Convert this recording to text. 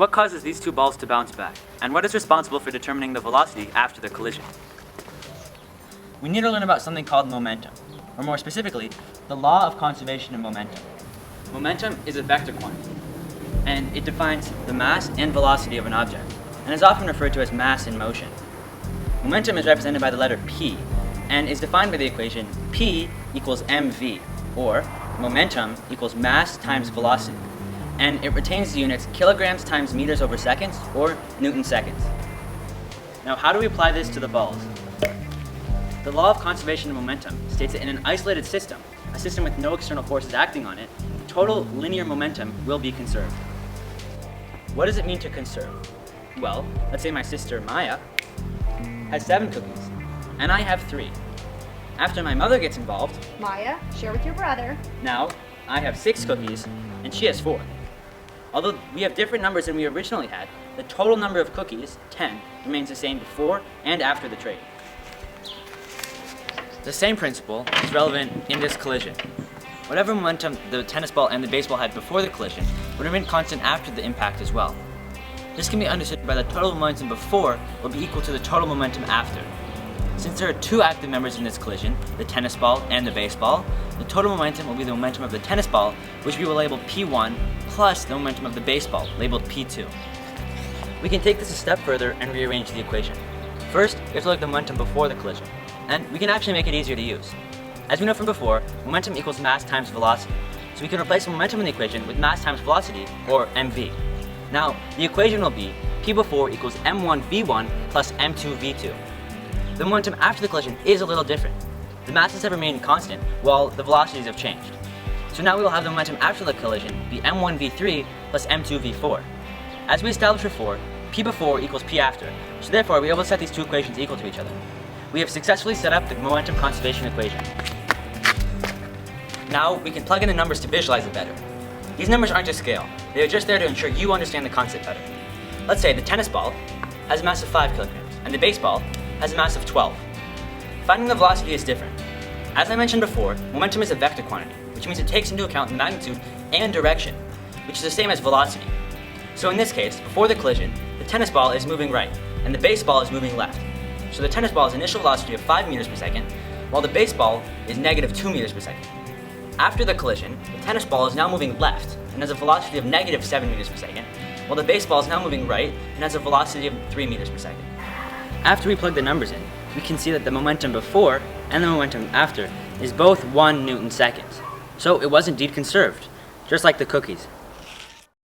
What causes these two balls to bounce back? And what is responsible for determining the velocity after the collision? We need to learn about something called momentum, or more specifically, the law of conservation of momentum. Momentum is a vector quantity, and it defines the mass and velocity of an object, and is often referred to as mass in motion. Momentum is represented by the letter P, and is defined by the equation P equals mv, or momentum equals mass times velocity, and it retains the units kilograms times meters over seconds, or Newton seconds. Now, how do we apply this to the balls? The law of conservation of momentum states that in an isolated system, a system with no external forces acting on it, total linear momentum will be conserved. What does it mean to conserve? Well, let's say my sister Maya has 7 cookies, and I have 3. After my mother gets involved, Maya, share with your brother. now I have 6 cookies, and she has 4. Although we have different numbers than we originally had, the total number of cookies, 10, remains the same before and after the trade. The same principle is relevant in this collision. Whatever momentum the tennis ball and the baseball had before the collision would remain constant after the impact as well. This can be understood by the total momentum before will be equal to the total momentum after. Since there are 2 active members in this collision, the tennis ball and the baseball, the total momentum will be the momentum of the tennis ball, which we will label P1, plus the momentum of the baseball, labeled P2. We can take this a step further and rearrange the equation. First, we have to look at the momentum before the collision, and we can actually make it easier to use. As we know from before, momentum equals mass times velocity, so we can replace momentum in the equation with mass times velocity, or mv. Now, the equation will be P before equals m1v1 plus m2v2. The momentum after the collision is a little different. The masses have remained constant, while the velocities have changed. So now we will have the momentum after the collision be m1v3 plus m2v4. As we established before, P before equals P after, so therefore we are able to set these two equations equal to each other. We have successfully set up the momentum conservation equation. Now we can plug in the numbers to visualize it better. These numbers aren't to scale, they are just there to ensure you understand the concept better. Let's say the tennis ball has a mass of 5 kilograms, and the baseball has a mass of 12. Finding the velocity is different. As I mentioned before, momentum is a vector quantity, which means it takes into account the magnitude and direction, which is the same as velocity. So in this case, before the collision, the tennis ball is moving right, and the baseball is moving left. So the tennis ball's initial velocity of 5 meters per second, while the baseball is negative 2 meters per second. After the collision, the tennis ball is now moving left and has a velocity of negative 7 meters per second, while the baseball is now moving right and has a velocity of 3 meters per second. After we plug the numbers in, we can see that the momentum before and the momentum after is both 1 Newton seconds. So it was indeed conserved, just like the cookies.